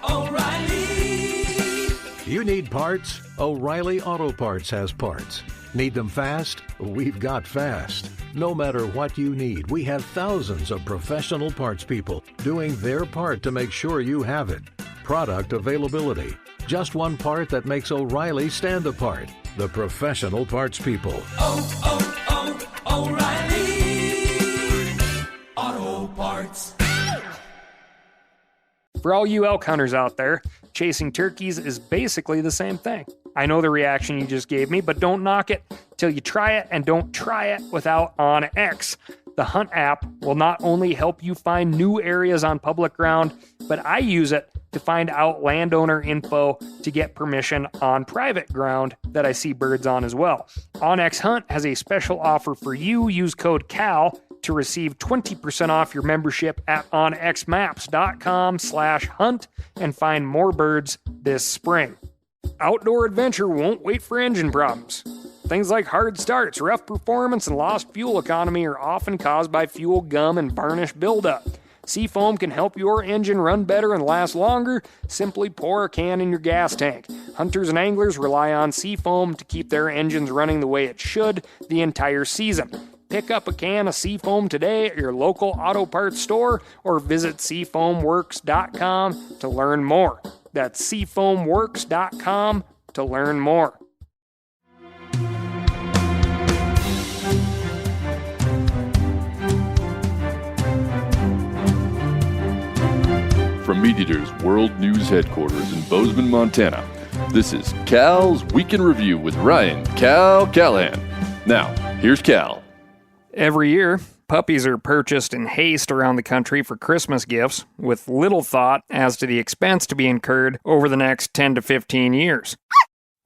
O'Reilly! You need parts? O'Reilly Auto Parts has parts. Need them fast? We've got fast. No matter what you need, we have thousands of professional parts people doing their part to make sure you have it. Product availability. Just one part that makes O'Reilly stand apart. The professional parts people. O'Reilly Auto Parts. For all you elk hunters out there, chasing turkeys is basically the same thing. I know the reaction you just gave me, but don't knock it till you try it, and don't try it without OnX. The Hunt app will not only help you find new areas on public ground, but I use it to find out landowner info to get permission on private ground that I see birds on as well. OnX Hunt has a special offer for you. Use code CAL to receive 20% off your membership at onxmaps.com/hunt and find more birds this spring. Outdoor adventure won't wait for engine problems. Things like hard starts, rough performance, and lost fuel economy are often caused by fuel gum and varnish buildup. Seafoam can help your engine run better and last longer. Simply pour a can in your gas tank. Hunters and anglers rely on Seafoam to keep their engines running the way it should the entire season. Pick up a can of Seafoam today at your local auto parts store or visit seafoamworks.com to learn more. That's seafoamworks.com to learn more. From MeatEater's World News Headquarters in Bozeman, Montana, this is Cal's Week in Review with Ryan Cal Callahan. Now, here's Cal. Every year, puppies are purchased in haste around the country for Christmas gifts, with little thought as to the expense to be incurred over the next 10 to 15 years.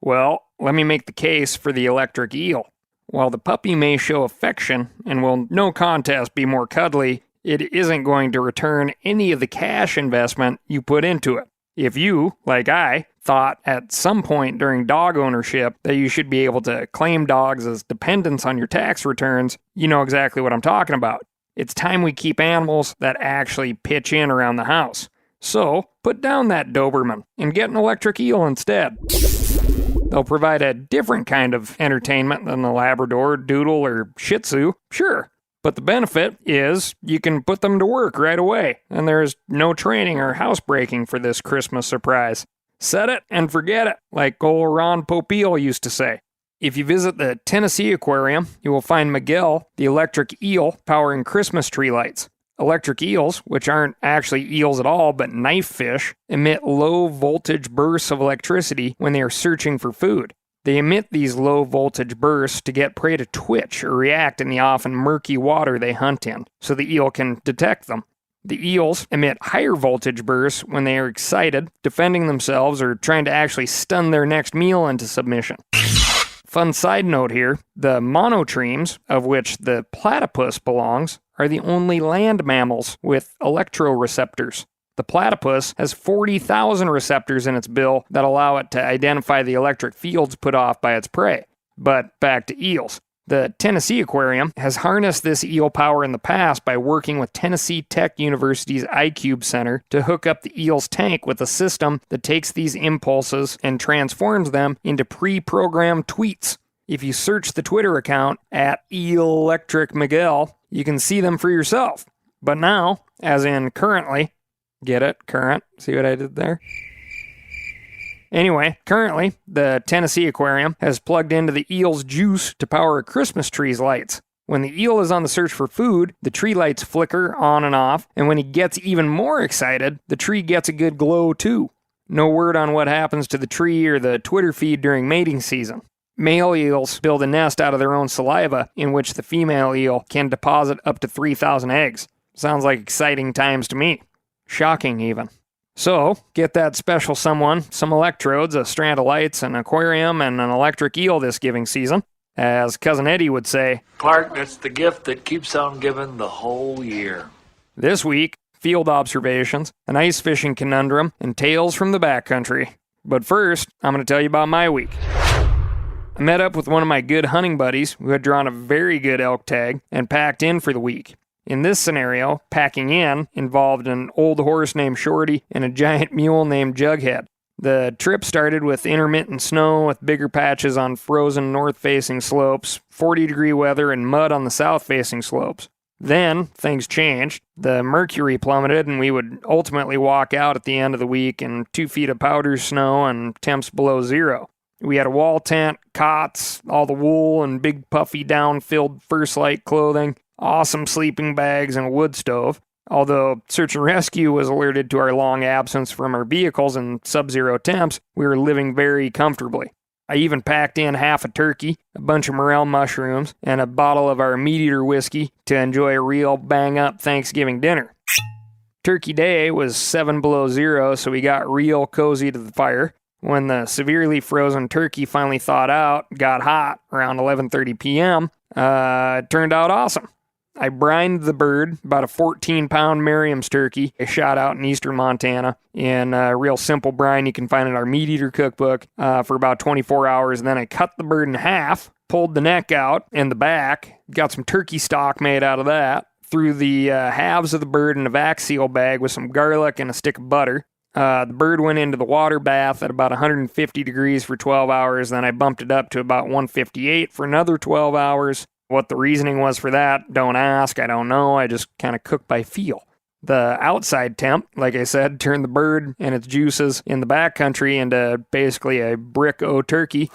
Well, let me make the case for the electric eel. While the puppy may show affection and will no contest be more cuddly, it isn't going to return any of the cash investment you put into it. If you, like I, thought at some point during dog ownership that you should be able to claim dogs as dependents on your tax returns, you know exactly what I'm talking about. It's time we keep animals that actually pitch in around the house. So, put down that Doberman and get an electric eel instead. They'll provide a different kind of entertainment than the Labrador, Doodle, or Shih Tzu, sure. But the benefit is you can put them to work right away, and there's no training or housebreaking for this Christmas surprise. Set it and forget it, like old Ron Popeil used to say. If you visit the Tennessee Aquarium, you will find Miguel, the electric eel, powering Christmas tree lights. Electric eels, which aren't actually eels at all but knife fish, emit low-voltage bursts of electricity when they are searching for food. They emit these low-voltage bursts to get prey to twitch or react in the often murky water they hunt in, so the eel can detect them. The eels emit higher voltage bursts when they are excited, defending themselves, or trying to actually stun their next meal into submission. Fun side note here, the monotremes, of which the platypus belongs, are the only land mammals with electroreceptors. The platypus has 40,000 receptors in its bill that allow it to identify the electric fields put off by its prey. But back to eels. The Tennessee Aquarium has harnessed this eel power in the past by working with Tennessee Tech University's iCube Center to hook up the eel's tank with a system that takes these impulses and transforms them into pre-programmed tweets. If you search the Twitter account at ElectricMiguel, you can see them for yourself. But now, as in currently, get it? Current? See what I did there? Anyway, currently, the Tennessee Aquarium has plugged into the eel's juice to power a Christmas tree's lights. When the eel is on the search for food, the tree lights flicker on and off, and when he gets even more excited, the tree gets a good glow too. No word on what happens to the tree or the Twitter feed during mating season. Male eels build a nest out of their own saliva in which the female eel can deposit up to 3,000 eggs. Sounds like exciting times to me. Shocking even. So, get that special someone some electrodes, a strand of lights, an aquarium, and an electric eel this giving season. As Cousin Eddie would say, Clark, that's the gift that keeps on giving the whole year. This week, field observations, an ice fishing conundrum, and tales from the backcountry. But first, I'm going to tell you about my week. I met up with one of my good hunting buddies who had drawn a very good elk tag and packed in for the week. In this scenario, packing in involved an old horse named Shorty and a giant mule named Jughead. The trip started with intermittent snow with bigger patches on frozen north-facing slopes, 40-degree weather, and mud on the south-facing slopes. Then, things changed. The mercury plummeted, and we would ultimately walk out at the end of the week in 2 feet of powder snow and temps below zero. We had a wall tent, cots, all the wool and big puffy down-filled First Light clothing, awesome sleeping bags, and a wood stove. Although search and rescue was alerted to our long absence from our vehicles in sub-zero temps, we were living very comfortably. I even packed in half a turkey, a bunch of morel mushrooms, and a bottle of our meat-eater whiskey to enjoy a real bang-up Thanksgiving dinner. Turkey Day was 7 below zero, so we got real cozy to the fire. When the severely frozen turkey finally thawed out, got hot around 11:30 p.m., it turned out awesome. I brined the bird, about a 14-pound Merriam's turkey I shot out in eastern Montana, in a real simple brine you can find in our Meat Eater cookbook, for about 24 hours. And then I cut the bird in half, pulled the neck out and the back, got some turkey stock made out of that, threw the halves of the bird in a vac seal bag with some garlic and a stick of butter. The bird went into the water bath at about 150 degrees for 12 hours. Then I bumped it up to about 158 for another 12 hours. What the reasoning was for that, don't ask, I don't know, I just kind of cook by feel. The outside temp, like I said, turned the bird and its juices in the backcountry into basically a brick o' turkey.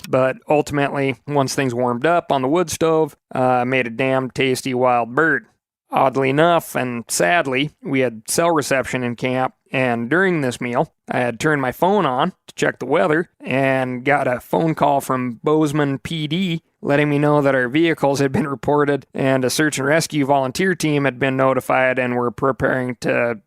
But ultimately, once things warmed up on the wood stove, made a damn tasty wild bird. Oddly enough, and sadly, we had cell reception in camp, and during this meal, I had turned my phone on to check the weather, and got a phone call from Bozeman PD letting me know that our vehicles had been reported, and a search and rescue volunteer team had been notified and were preparing to,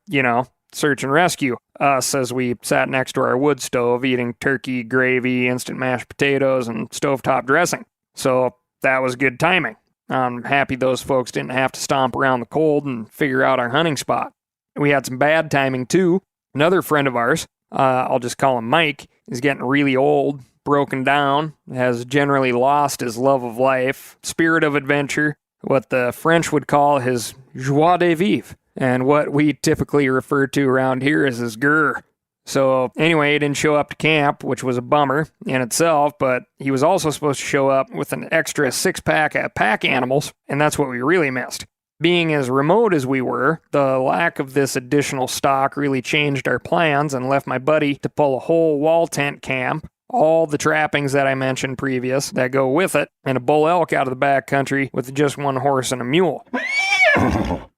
search and rescue us as we sat next to our wood stove eating turkey, gravy, instant mashed potatoes, and stovetop dressing. So that was good timing. I'm happy those folks didn't have to stomp around the cold and figure out our hunting spot. We had some bad timing too. Another friend of ours, I'll just call him Mike, is getting really old, broken down, has generally lost his love of life, spirit of adventure, what the French would call his joie de vivre, and what we typically refer to around here as his grr. So anyway, he didn't show up to camp, which was a bummer in itself, but he was also supposed to show up with an extra 6-pack of pack animals, and that's what we really missed. Being as remote as we were, the lack of this additional stock really changed our plans and left my buddy to pull a whole wall tent camp, all the trappings that I mentioned previous that go with it, and a bull elk out of the backcountry with just one horse and a mule.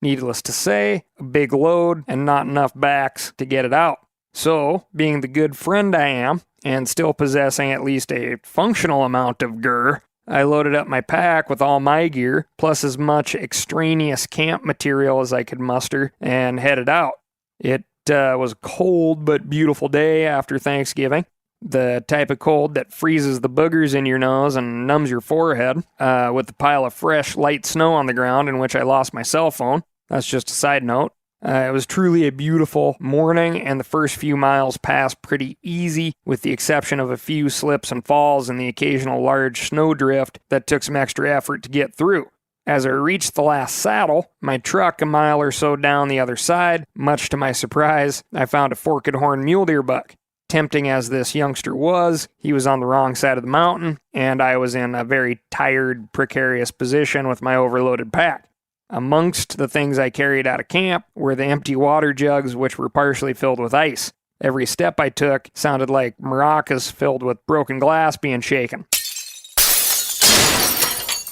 Needless to say, a big load and not enough backs to get it out. So, being the good friend I am, and still possessing at least a functional amount of grr, I loaded up my pack with all my gear, plus as much extraneous camp material as I could muster, and headed out. It was a cold but beautiful day after Thanksgiving. The type of cold that freezes the boogers in your nose and numbs your forehead, with a pile of fresh, light snow on the ground in which I lost my cell phone. That's just a side note. It was truly a beautiful morning, and the first few miles passed pretty easy, with the exception of a few slips and falls and the occasional large snowdrift that took some extra effort to get through. As I reached the last saddle, my truck a mile or so down the other side, much to my surprise, I found a forked horn mule deer buck. Tempting as this youngster was, he was on the wrong side of the mountain, and I was in a very tired, precarious position with my overloaded pack. Amongst the things I carried out of camp were the empty water jugs, which were partially filled with ice. Every step I took sounded like maracas filled with broken glass being shaken.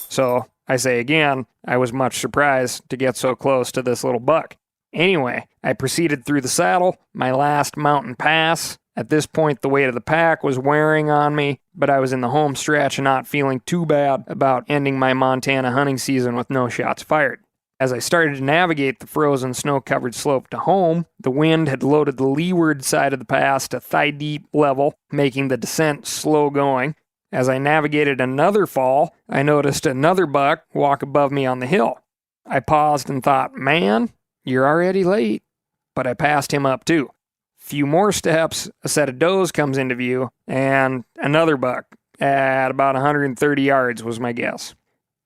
So, I say again, I was much surprised to get so close to this little buck. Anyway, I proceeded through the saddle, my last mountain pass. At this point, the weight of the pack was wearing on me, but I was in the home stretch and not feeling too bad about ending my Montana hunting season with no shots fired. As I started to navigate the frozen, snow-covered slope to home, the wind had loaded the leeward side of the pass to thigh-deep level, making the descent slow going. As I navigated another fall, I noticed another buck walk above me on the hill. I paused and thought, man, you're already late. But I passed him up too. Few more steps, a set of does comes into view, and another buck at about 130 yards was my guess.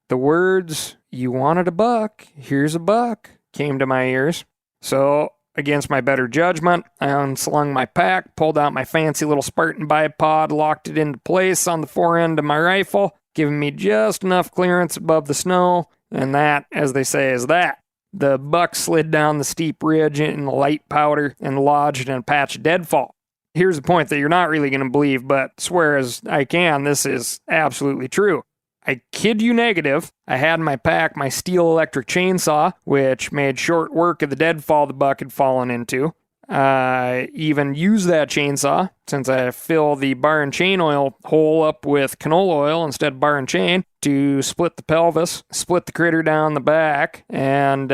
The words, "You wanted a buck, here's a buck," came to my ears. So, against my better judgment, I unslung my pack, pulled out my fancy little Spartan bipod, locked it into place on the forend of my rifle, giving me just enough clearance above the snow, and that, as they say, is that. The buck slid down the steep ridge in the light powder and lodged in a patch of deadfall. Here's the point that you're not really going to believe, but swear as I can, this is absolutely true. I kid you negative, I had in my pack my steel electric chainsaw, which made short work of the deadfall the buck had fallen into. I even used that chainsaw, since I fill the bar and chain oil hole up with canola oil instead of bar and chain, to split the pelvis, split the critter down the back, and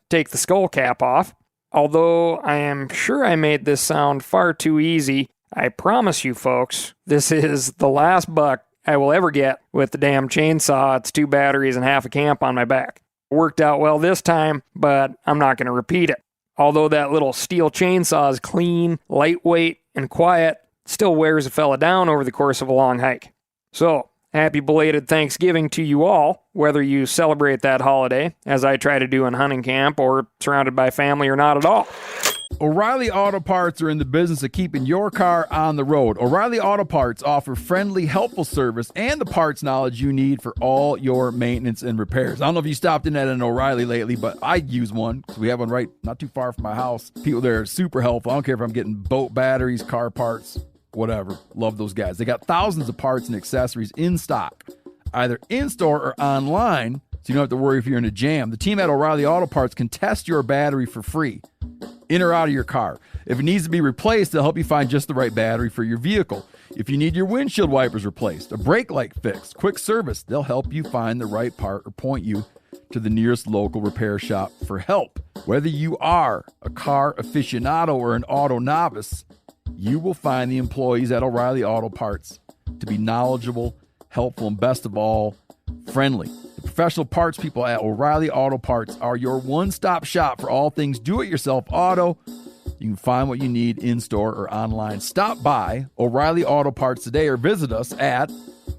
take the skull cap off. Although I am sure I made this sound far too easy, I promise you folks, this is the last buck I will ever get with the damn chainsaw. It's 2 batteries and half a camp on my back. It worked out well this time, but I'm not going to repeat it. Although that little steel chainsaw is clean, lightweight, and quiet, it still wears a fella down over the course of a long hike. So, happy belated Thanksgiving to you all, whether you celebrate that holiday, as I try to do in hunting camp, or surrounded by family or not at all. O'Reilly Auto Parts are in the business of keeping your car on the road. O'Reilly Auto Parts offer friendly, helpful service and the parts knowledge you need for all your maintenance and repairs. I don't know if you stopped in at an O'Reilly lately, but I use one because we have one right not too far from my house. People there are super helpful. I don't care if I'm getting boat batteries, car parts, whatever. Love those guys. They got thousands of parts and accessories in stock, either in-store or online, so you don't have to worry if you're in a jam. The team at O'Reilly Auto Parts can test your battery for free, in or out of your car. If it needs to be replaced, they'll help you find just the right battery for your vehicle. If you need your windshield wipers replaced, a brake light fixed, quick service, they'll help you find the right part or point you to the nearest local repair shop for help. Whether you are a car aficionado or an auto novice, you will find the employees at O'Reilly Auto Parts to be knowledgeable, helpful, and best of all, friendly. The professional parts people at O'Reilly Auto Parts are your one-stop shop for all things do-it-yourself auto. You can find what you need in-store or online. Stop by O'Reilly Auto Parts today or visit us at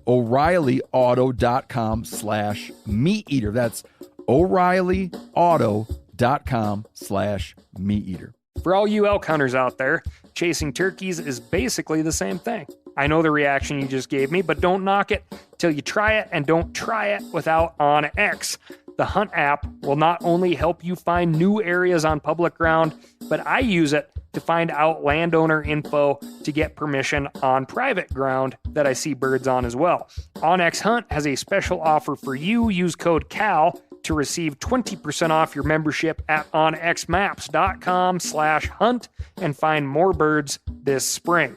O'ReillyAuto.com/meateater. That's O'ReillyAuto.com/meateater. For all you elk hunters out there, chasing turkeys is basically the same thing. I know the reaction you just gave me, but don't knock it till you try it, and don't try it without OnX. The Hunt app will not only help you find new areas on public ground, but I use it to find out landowner info to get permission on private ground that I see birds on as well. OnX Hunt has a special offer for you. Use code CAL to receive 20% off your membership at onxmaps.com/hunt and find more birds this spring.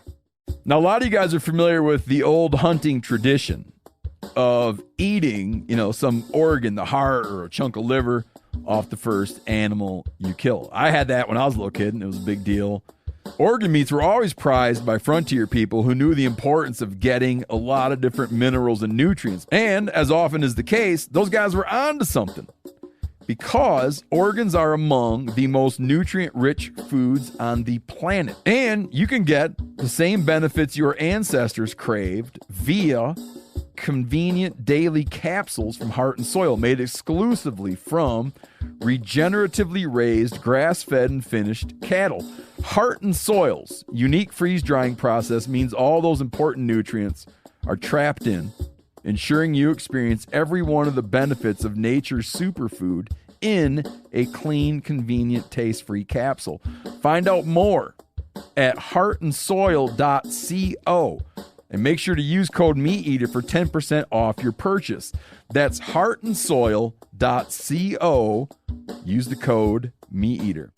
Now, a lot of you guys are familiar with the old hunting tradition of eating, some organ, the heart or a chunk of liver off the first animal you kill. I had that when I was a little kid, and it was a big deal. Organ meats were always prized by frontier people who knew the importance of getting a lot of different minerals and nutrients. And as often is the case, those guys were onto something, because organs are among the most nutrient-rich foods on the planet. And you can get the same benefits your ancestors craved via convenient daily capsules from Heart and Soil, made exclusively from regeneratively raised, grass-fed, and finished cattle. Heart and Soil's unique freeze-drying process means all those important nutrients are trapped in, ensuring you experience every one of the benefits of nature's superfood in a clean, convenient, taste-free capsule. Find out more at heartandsoil.co. And make sure to use code MeatEater for 10% off your purchase. That's heartandsoil.co. Use the code MeatEater.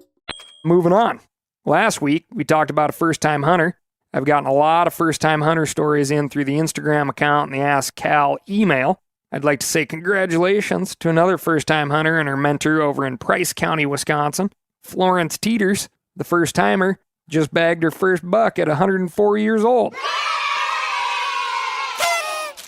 Moving on. Last week, we talked about a first-time hunter. I've gotten a lot of first-time hunter stories in through the Instagram account and the Ask Cal email. I'd like to say congratulations to another first-time hunter and her mentor over in Price County, Wisconsin. Florence Teeters, the first-timer, just bagged her first buck at 104 years old.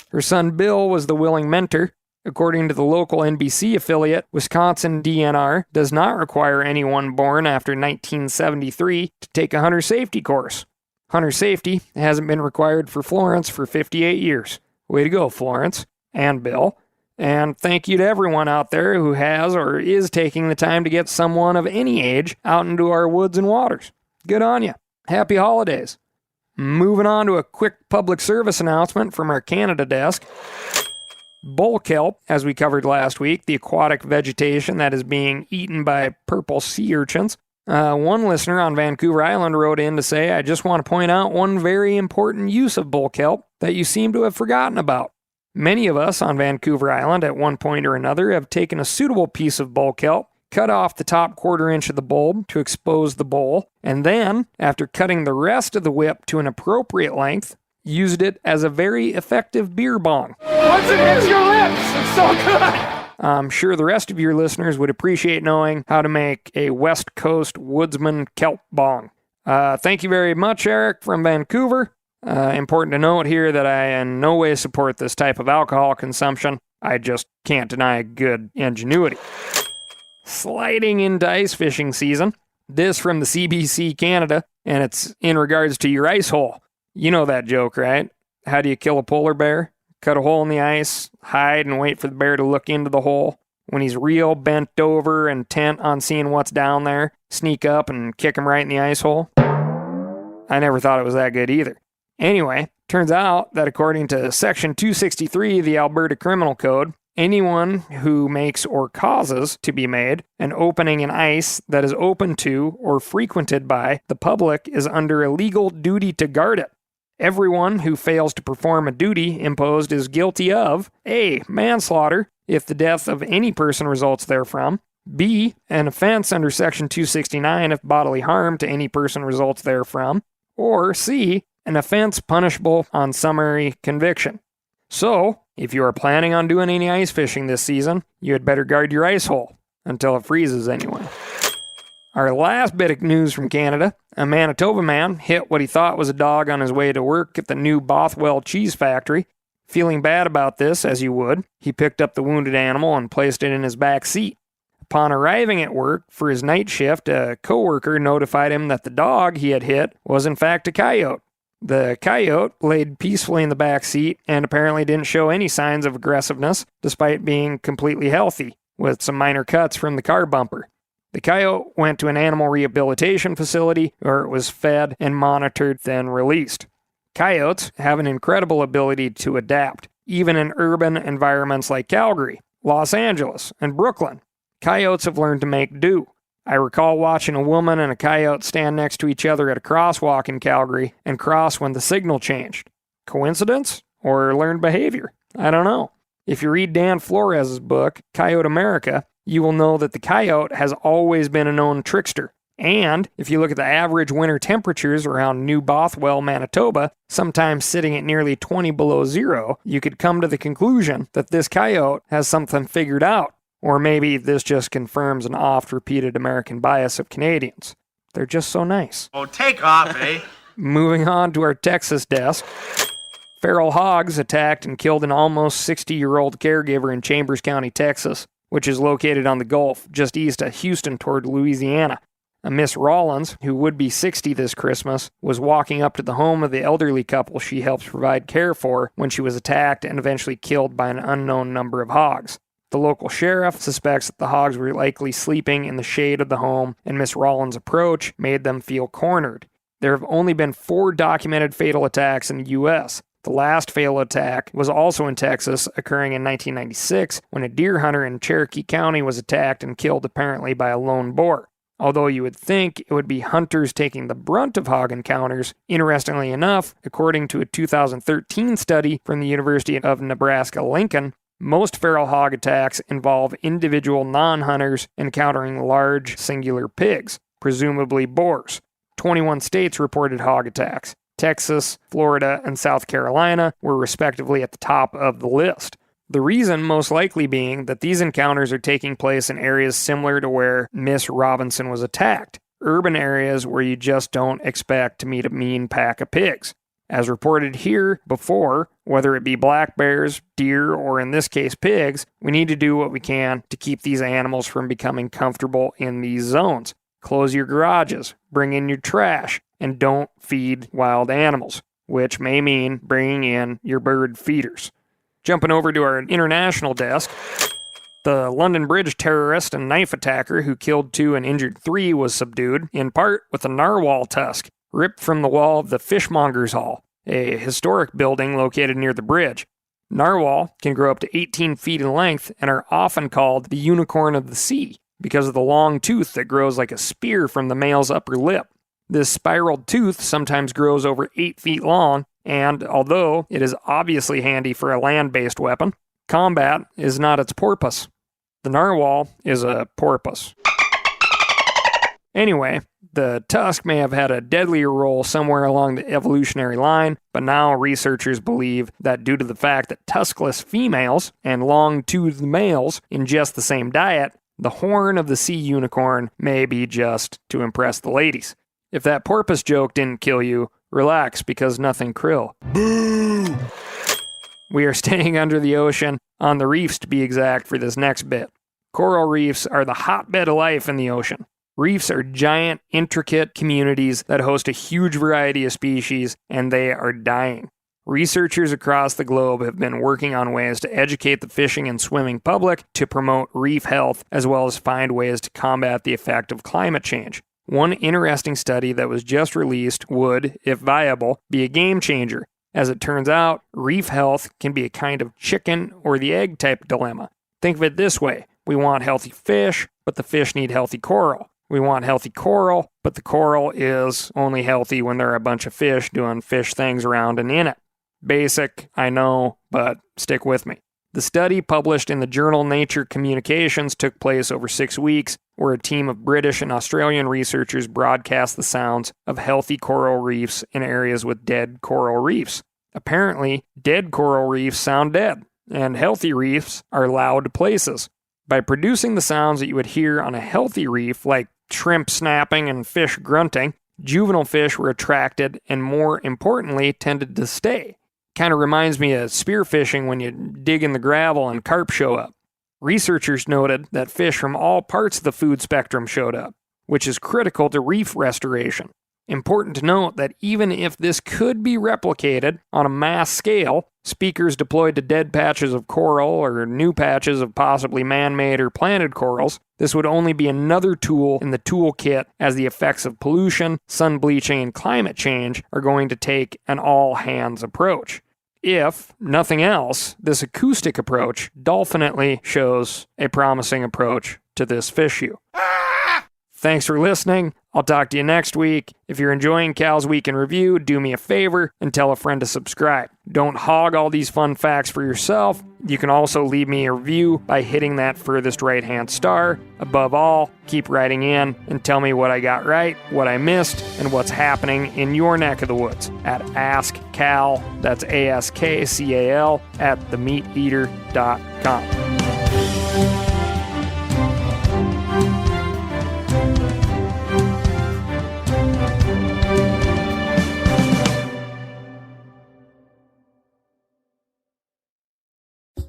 Her son Bill was the willing mentor. According to the local NBC affiliate, Wisconsin DNR does not require anyone born after 1973 to take a hunter safety course. Hunter safety hasn't been required for Florence for 58 years. Way to go, Florence and Bill. And thank you to everyone out there who has or is taking the time to get someone of any age out into our woods and waters. Good on you. Happy holidays. Moving on to a quick public service announcement from our Canada desk. Bull kelp, as we covered last week, the aquatic vegetation that is being eaten by purple sea urchins. One listener on Vancouver Island wrote in to say, I just want to point out one very important use of bull kelp that you seem to have forgotten about. Many of us on Vancouver Island at one point or another have taken a suitable piece of bull kelp, cut off the top quarter-inch of the bulb to expose the bowl, and then, after cutting the rest of the whip to an appropriate length, used it as a very effective beer bong. Once it hits your lips, it's so good! I'm sure the rest of your listeners would appreciate knowing how to make a West Coast woodsman kelp bong. Thank you very much, Eric from Vancouver. Important to note here that I in no way support this type of alcohol consumption. I just can't deny good ingenuity. Sliding into ice fishing season. This from the CBC Canada, and it's in regards to your ice hole. You know that joke, right? How do you kill a polar bear? Cut a hole in the ice, hide and wait for the bear to look into the hole. When he's real bent over, intent on seeing what's down there, sneak up and kick him right in the ice hole. I never thought it was that good either. Anyway, turns out that according to Section 263 of the Alberta Criminal Code, anyone who makes or causes to be made an opening in ice that is open to or frequented by the public is under a legal duty to guard it. Everyone who fails to perform a duty imposed is guilty of A. Manslaughter, if the death of any person results therefrom. B. An offense under Section 269 if bodily harm to any person results therefrom. Or C. An offense punishable on summary conviction. So, if you are planning on doing any ice fishing this season, you had better guard your ice hole. Until it freezes anyway. Our last bit of news from Canada. A Manitoba man hit what he thought was a dog on his way to work at the new Bothwell cheese factory. Feeling bad about this, as you would, he picked up the wounded animal and placed it in his back seat. Upon arriving at work for his night shift, a coworker notified him that the dog he had hit was in fact a coyote. The coyote laid peacefully in the back seat and apparently didn't show any signs of aggressiveness, despite being completely healthy, with some minor cuts from the car bumper. The coyote went to an animal rehabilitation facility where it was fed and monitored, then released. Coyotes have an incredible ability to adapt, even in urban environments like Calgary, Los Angeles, and Brooklyn. Coyotes have learned to make do. I recall watching a woman and a coyote stand next to each other at a crosswalk in Calgary and cross when the signal changed. Coincidence? Or learned behavior? I don't know. If you read Dan Flores' book, Coyote America, you will know that the coyote has always been a known trickster. And if you look at the average winter temperatures around New Bothwell, Manitoba, sometimes sitting at nearly 20 below zero, you could come to the conclusion that this coyote has something figured out. Or maybe this just confirms an oft-repeated American bias of Canadians. They're just so nice. Oh, take off, eh? Moving on to our Texas desk. Feral hogs attacked and killed an almost 60-year-old caregiver in Chambers County, Texas, which is located on the Gulf, just east of Houston toward Louisiana. A Miss Rollins, who would be 60 this Christmas, was walking up to the home of the elderly couple she helps provide care for when she was attacked and eventually killed by an unknown number of hogs. The local sheriff suspects that the hogs were likely sleeping in the shade of the home, and Miss Rollins' approach made them feel cornered. There have only been 4 documented fatal attacks in the U.S. The last fatal attack was also in Texas, occurring in 1996, when a deer hunter in Cherokee County was attacked and killed apparently by a lone boar. Although you would think it would be hunters taking the brunt of hog encounters, interestingly enough, according to a 2013 study from the University of Nebraska-Lincoln, most feral hog attacks involve individual non-hunters encountering large singular pigs, presumably boars. 21 states reported hog attacks. Texas, Florida, and South Carolina were respectively at the top of the list. The reason most likely being that these encounters are taking place in areas similar to where Miss Robinson was attacked, urban areas where you just don't expect to meet a mean pack of pigs. As reported here before, whether it be black bears, deer, or in this case pigs, we need to do what we can to keep these animals from becoming comfortable in these zones. Close your garages, bring in your trash, and don't feed wild animals, which may mean bringing in your bird feeders. Jumping over to our international desk, the London Bridge terrorist and knife attacker who killed 2 and injured 3 was subdued, in part with a narwhal tusk ripped from the wall of the Fishmongers' Hall, a historic building located near the bridge. Narwhal can grow up to 18 feet in length and are often called the unicorn of the sea because of the long tooth that grows like a spear from the male's upper lip. This spiraled tooth sometimes grows over 8 feet long, and although it is obviously handy for a land-based weapon, combat is not its purpose. The narwhal is a porpoise. Anyway, the tusk may have had a deadlier role somewhere along the evolutionary line, but now researchers believe that due to the fact that tuskless females and long-toothed males ingest the same diet, the horn of the sea unicorn may be just to impress the ladies. If that porpoise joke didn't kill you, relax because nothing krill. Boo! We are staying under the ocean, on the reefs to be exact for this next bit. Coral reefs are the hotbed of life in the ocean. Reefs are giant, intricate communities that host a huge variety of species, and they are dying. Researchers across the globe have been working on ways to educate the fishing and swimming public to promote reef health, as well as find ways to combat the effect of climate change. One interesting study that was just released would, if viable, be a game changer. As it turns out, reef health can be a kind of chicken or the egg type dilemma. Think of it this way. We want healthy fish, but the fish need healthy coral. We want healthy coral, but the coral is only healthy when there are a bunch of fish doing fish things around and in it. Basic, I know, but stick with me. The study, published in the journal Nature Communications, took place over 6 weeks, where a team of British and Australian researchers broadcast the sounds of healthy coral reefs in areas with dead coral reefs. Apparently, dead coral reefs sound dead, and healthy reefs are loud places. By producing the sounds that you would hear on a healthy reef, like shrimp snapping and fish grunting, juvenile fish were attracted and, more importantly, tended to stay. Kind of reminds me of spearfishing when you dig in the gravel and carp show up. Researchers noted that fish from all parts of the food spectrum showed up, which is critical to reef restoration. Important to note that even if this could be replicated on a mass scale, speakers deployed to dead patches of coral or new patches of possibly man-made or planted corals, this would only be another tool in the toolkit, as the effects of pollution, sun bleaching, and climate change are going to take an all-hands approach. If nothing else, this acoustic approach definitely shows a promising approach to this issue. Thanks for listening. I'll talk to you next week. If you're enjoying Cal's Week in Review, do me a favor and tell a friend to subscribe. Don't hog all these fun facts for yourself. You can also leave me a review by hitting that furthest right-hand star. Above all, keep writing in and tell me what I got right, what I missed, and what's happening in your neck of the woods at AskCal, that's ASKCAL, at themeateater.com.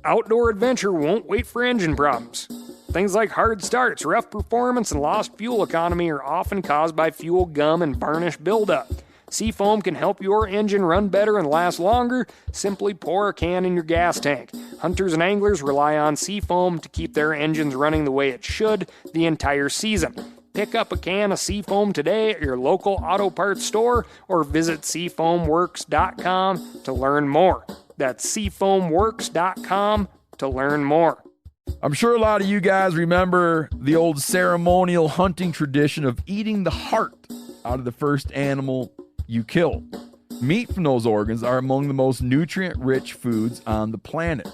Outdoor adventure won't wait for engine problems. Things like hard starts, rough performance, and lost fuel economy are often caused by fuel gum and varnish buildup. Seafoam can help your engine run better and last longer. Simply pour a can in your gas tank. Hunters and anglers rely on Seafoam to keep their engines running the way it should the entire season. Pick up a can of Seafoam today at your local auto parts store or visit seafoamworks.com to learn more. That's seafoamworks.com to learn more. I'm sure a lot of you guys remember the old ceremonial hunting tradition of eating the heart out of the first animal you kill. Meat from those organs are among the most nutrient-rich foods on the planet.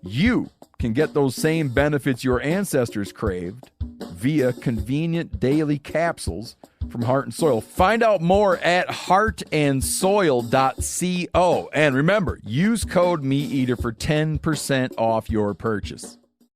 You can get those same benefits your ancestors craved via convenient daily capsules from Heart and Soil. Find out more at heartandsoil.co. And remember, use code MeatEater for 10% off your purchase.